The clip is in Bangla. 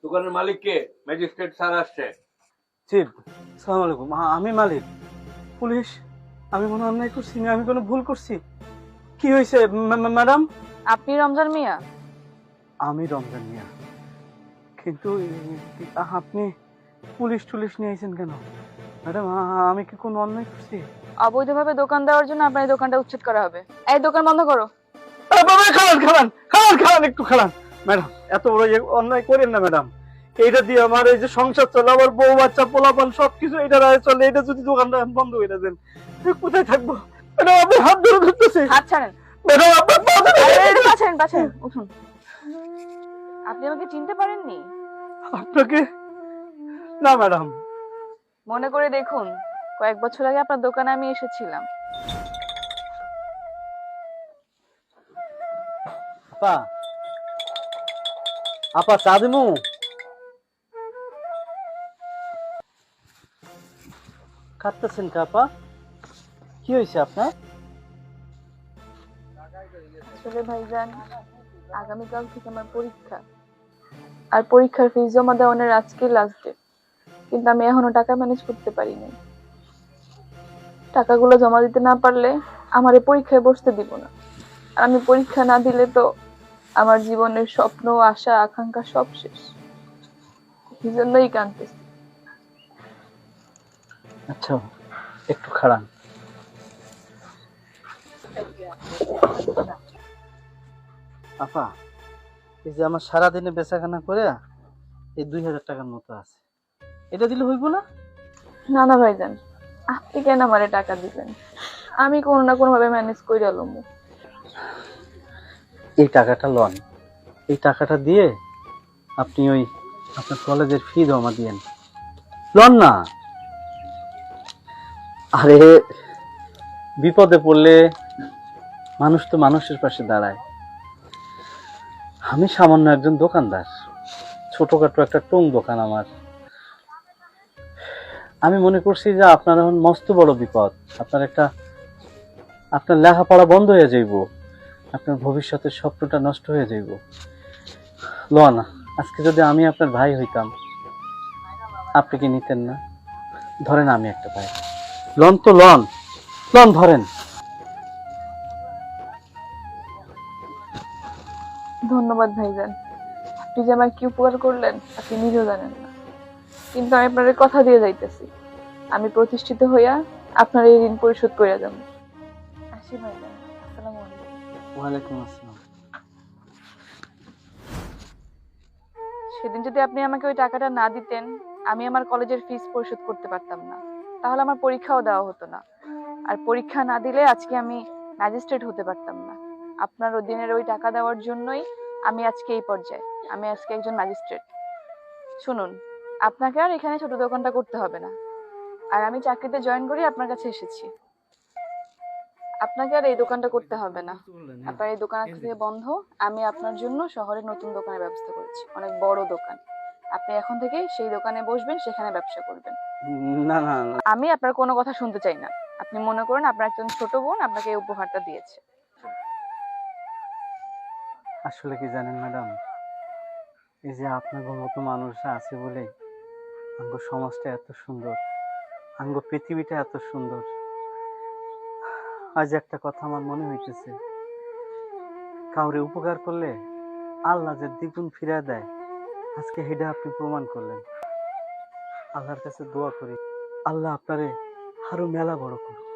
দোকানের মালিক কে? ম্যাজিস্ট্রেট স্যার আসছে। জি, সালাম আলাইকুম। আমি মালিক। পুলিশ, আমি কোনো অন্যায় করছি না, আমি কোনো ভুল করছি? কি হয়েছে ম্যাডাম? আপনি রমজান মিয়া? আমি রমজান মিয়া, কিন্তু আপনি পুলিশ টুলিশ নিয়ে আইছেন কেন ম্যাডাম? আমি কি কোনো অন্যায় করছি? অবৈধভাবে দোকান দেওয়ার জন্য আপনার এই দোকানটা উচ্ছেদ করা হবে। এই দোকান বন্ধ করো। বাবা, খালান খালান খালান খালান, একটু খালান ম্যাডাম। এত বড় অন্যায় করেন না ম্যাডাম। এইটা দিয়ে আমার এই যে সংসার চলে, আমার বউ বাচ্চা পোলাপান সবকিছু এটা রায় চলে। এটা যদি দোকানটা বন্ধ করে দেন, কোথায় থাকবো ম্যাডাম? আপনি হাত ধরে ধরতেছে হাত ছাড়েন। ম্যাডাম, আপনার পা ধরে। আরে পা ছাড়েন, পা ছাড়েন, উঠুন। আপনি আমাকে চিনতে পারেননি? আপনাকে না ম্যাডাম। মনে করে দেখুন, কয়েক বছর আগে আপনার দোকানে আমি এসেছিলাম। আপা, আপা চা দিমু? কাঁদতেছেন কে আপা? কি হয়েছে আপনার? আসলে ভাইজান, আগামীকাল থেকে আমার পরীক্ষা, আর পরীক্ষার ফিস জমা দেওয়ানোর আজকে লাস্ট ডেট। কিন্তু আমি এখনো টাকা ম্যানেজ করতে পারিনি। টাকাগুলো জমা দিতে না পারলে আমার এই পরীক্ষায় বসতে দিব না। আর আমি পরীক্ষা না দিলে তো আমার জীবনের স্বপ্ন, আশা, আকাঙ্ক্ষা সব শেষ। এই জন্যই কাঁদতেছি। আচ্ছা, একটু খাড়ান। আপা, এই যে আমার সারাদিনে বেচাকেনা করে এই 2000 টাকার মতো আছে, এটা দিলে হইব না? না না ভাইজান, আপনি কেন আমারে টাকা দিবেন? আমি কোনো না কোনো ভাবে ম্যানেজ করে লমু। এই টাকাটা লন, এই টাকাটা দিয়ে আপনি ওই আপনার কলেজের ফি জমা দিয়েন। লন না। আরে, বিপদে পড়লে মানুষ তো মানুষের পাশে দাঁড়ায়। আমি সামান্য একজন দোকানদার, ছোটখাটো একটা টং দোকান আমার। আমি মনে করছি যে আপনার এখন মস্ত বড় বিপদ। আপনার লেখাপড়া বন্ধ হয়ে যাইব, আপনার ভবিষ্যতের স্বপ্নটা নষ্ট হয়ে যাইব। লন, আজকে যদি আমি আপনার ভাই হইতাম, আপনি কি নিতেন না? ধরেন আমি একটা ভাই। লন তো লন, লন ধরেন। ধন্যবাদ ভাইজান, আপনি যে আমার কি উপকার করলেন আপনি নিজেও জানেন না। কিন্তু আমি আপনার কথা দিয়ে যাইতেছি, আমি প্রতিষ্ঠিত হইয়া আপনার এই ঋণ পরিশোধ করে যাব। আসি ভাইজান, আসসালামু আলাইকুম। ওয়ালাইকুম আসসালাম। সেদিন যদি আপনি আমাকে ওই টাকাটা না দিতেন, আমি আমার কলেজের ফিস পরিশোধ করতে পারতাম না। তাহলে আমার পরীক্ষাও দেওয়া হতো না। আর পরীক্ষা না দিলে আজকে আমি ম্যাজিস্ট্রেট হতে পারতাম না। আপনার ওই দিনের ওই টাকা দেওয়ার জন্যই আমি আজকে এই পর্যায়ে। আমি আজকে একজন ম্যাজিস্ট্রেট। শুনুন, আপনাকে আর এখানে ছোট দোকানটা করতে হবে না। আর আমি চাকরিতে জয়েন করি আপনার কাছে এসেছি। আপনাকে আর এই দোকানটা করতে হবে না। আপনার এই দোকান আজকে থেকে বন্ধ। আমি আপনার জন্য শহরে নতুন দোকানের ব্যবস্থা করেছি, অনেক বড় দোকান। আপনি এখন থেকে সেই দোকানে বসবেন, সেখানে ব্যবসা করবেন। না না না, আমি আপনার কোনো কথা শুনতে চাই না। আপনি মনে করেন আপনার একজন ছোট বোন আপনাকে এই উপহারটা দিয়েছে। আসলে কি জানেন ম্যাডাম, এই যে আপনার মতো মানুষরা আছে বলে আঙ্গ সমাজটা এত সুন্দর, আঙ্গ পৃথিবীটা এত সুন্দর। আজ একটা কথা আমার মনে হইতেছে, কাউরে উপকার করলে আল্লাহ যে দ্বিগুণ ফিরে দেয়, আজকে হেডা আপনি প্রমাণ করলেন। আল্লাহর কাছে দোয়া করি, আল্লাহ আপনারে আরো মেলা বড় করুন।